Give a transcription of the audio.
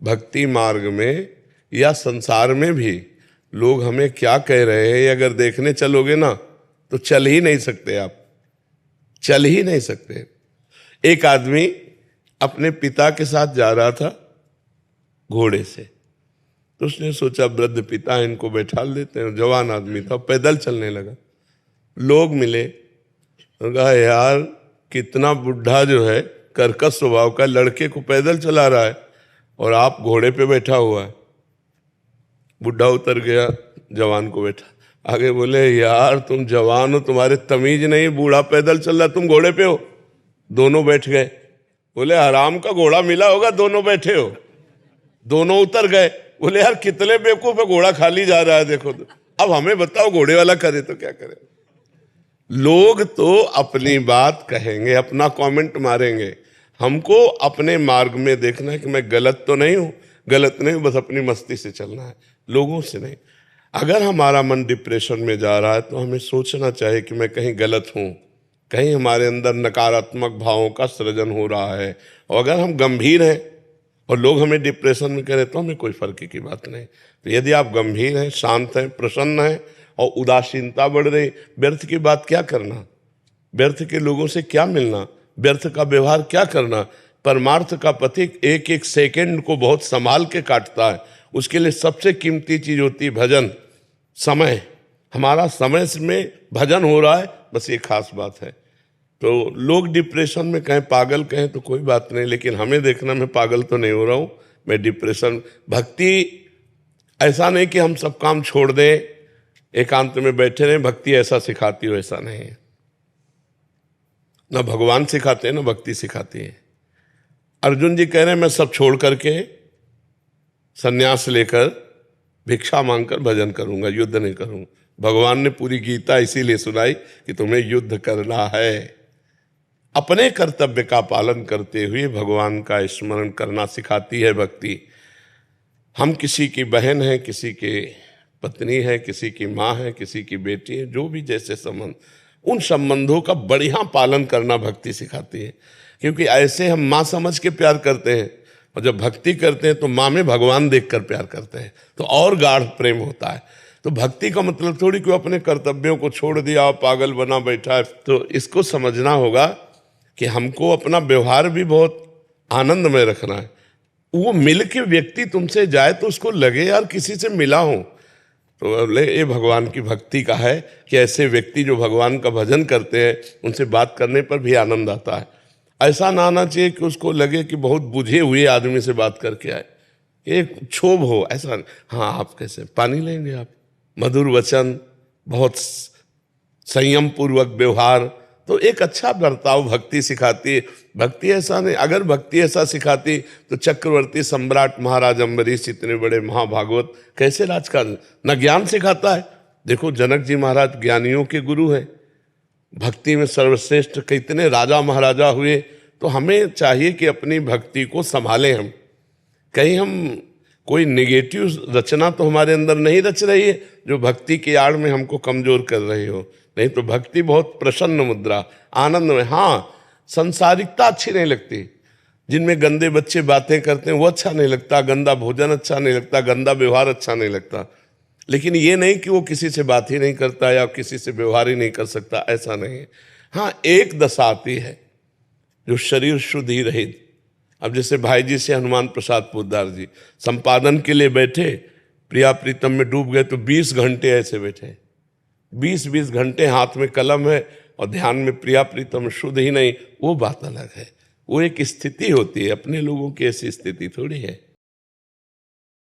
भक्ति मार्ग में या संसार में भी लोग हमें क्या कह रहे हैं, अगर देखने चलोगे ना तो चल ही नहीं सकते, आप चल ही नहीं सकते। एक आदमी अपने पिता के साथ जा रहा था घोड़े से, तो उसने सोचा वृद्ध पिता है, इनको बैठा देते हैं। जवान आदमी था, पैदल चलने लगा। लोग मिले, कहा यार कितना बुढ़ा जो है, कर्कश स्वभाव का, लड़के को पैदल चला रहा है और आप घोड़े पे बैठा हुआ है। बुढ़ा उतर गया, जवान को बैठा। आगे बोले यार तुम जवान हो, तुम्हारे तमीज नहीं, बूढ़ा पैदल चल रहा, तुम घोड़े पे हो। दोनों बैठ गए। बोले आराम का घोड़ा मिला होगा, दोनों बैठे हो। दोनों उतर गए। बोले यार कितने बेवकूफ है, घोड़ा खाली जा रहा है देखो तो। अब हमें बताओ घोड़े वाला करे तो क्या करे। लोग तो अपनी बात कहेंगे, अपना कमेंट मारेंगे। हमको अपने मार्ग में देखना है कि मैं गलत तो नहीं हूं, गलत नहीं हूं, बस अपनी मस्ती से चलना है, लोगों से नहीं। अगर हमारा मन डिप्रेशन में जा रहा है तो हमें सोचना चाहिए कि मैं कहीं गलत हूं, कहीं हमारे अंदर नकारात्मक भावों का सृजन हो रहा है। और अगर हम गंभीर हैं और लोग हमें डिप्रेशन में कह रहे तो हमें कोई फर्क की बात नहीं। तो यदि आप गंभीर हैं, शांत हैं, प्रसन्न हैं और उदासीनता बढ़ रही, व्यर्थ की बात क्या करना, व्यर्थ के लोगों से क्या मिलना, व्यर्थ का व्यवहार क्या करना। परमार्थ का पथिक एक एक सेकंड को बहुत संभाल के काटता है। उसके लिए सबसे कीमती चीज होती है भजन, समय। हमारा समय में भजन हो रहा है, बस ये खास बात है। तो लोग डिप्रेशन में कहें, पागल कहें तो कोई बात नहीं, लेकिन हमें देखना मैं पागल तो नहीं हो रहा हूं, मैं डिप्रेशन। भक्ति ऐसा नहीं कि हम सब काम छोड़ दें, एकांत में बैठे रहें। भक्ति ऐसा सिखाती हो, ऐसा नहीं है। ना भगवान सिखाते हैं, ना भक्ति सिखाती है। अर्जुन जी कह रहे हैं मैं सब छोड़ करके संन्यास लेकर भिक्षा मांगकर भजन करूंगा, युद्ध नहीं करूंगा। भगवान ने पूरी गीता इसीलिए सुनाई कि तुम्हें युद्ध करना है। अपने कर्तव्य का पालन करते हुए भगवान का स्मरण करना सिखाती है भक्ति। हम किसी की बहन है, किसी के पत्नी है, किसी की माँ है, किसी की बेटी है, जो भी जैसे संबंध, उन संबंधों का बढ़िया पालन करना भक्ति सिखाती है। क्योंकि ऐसे हम माँ समझ के प्यार करते हैं, और जब भक्ति करते हैं तो माँ में भगवान देखकर प्यार करते हैं, तो और गाढ़ प्रेम होता है। तो भक्ति का मतलब थोड़ी कोई अपने कर्तव्यों को छोड़ दिया, पागल बना बैठा है। तो इसको समझना होगा कि हमको अपना व्यवहार भी बहुत आनंद में रखना है। वो मिल के व्यक्ति तुमसे जाए तो उसको लगे यार किसी से मिला हूं। तो ये भगवान की भक्ति का है कि ऐसे व्यक्ति जो भगवान का भजन करते हैं उनसे बात करने पर भी आनंद आता है। ऐसा ना आना चाहिए कि उसको लगे कि बहुत बुझे हुए आदमी से बात करके आए, एक क्षोभ हो, ऐसा। हाँ आप कैसे, पानी लेंगे आप, मधुर वचन, बहुत संयम पूर्वक व्यवहार, तो एक अच्छा बर्ताव भक्ति सिखाती है। भक्ति ऐसा नहीं, अगर भक्ति ऐसा सिखाती तो चक्रवर्ती सम्राट महाराज अम्बरीश इतने बड़े महाभागवत कैसे राजकाज न ज्ञान सिखाता है। देखो जनक जी महाराज ज्ञानियों के गुरु हैं, भक्ति में सर्वश्रेष्ठ कितने राजा महाराजा हुए। तो हमें चाहिए कि अपनी भक्ति को संभालें हम, कहीं हम कोई नेगेटिव रचना तो हमारे अंदर नहीं रच रही है जो भक्ति की आड़ में हमको कमजोर कर रही हो। नहीं तो भक्ति बहुत प्रसन्न मुद्रा, आनंद में। हाँ संसारिकता अच्छी नहीं लगती, जिनमें गंदे बच्चे बातें करते हैं वो अच्छा नहीं लगता, गंदा भोजन अच्छा नहीं लगता, गंदा व्यवहार अच्छा नहीं लगता। लेकिन ये नहीं कि वो किसी से बात ही नहीं करता या किसी से व्यवहार ही नहीं कर सकता, ऐसा नहीं है। हाँ एक दशा आती है जो शरीर शुद्ध ही रहित। अब जैसे भाई जी से हनुमान प्रसाद पोद्दार जी संपादन के लिए बैठे, प्रिया प्रीतम में डूब गए तो 20 घंटे ऐसे बैठे, 20 घंटे हाथ में कलम है और ध्यान में प्रिया प्रीतम, शुद्ध ही नहीं। वो बात अलग है, वो एक स्थिति होती है, अपने लोगों की ऐसी स्थिति थोड़ी है।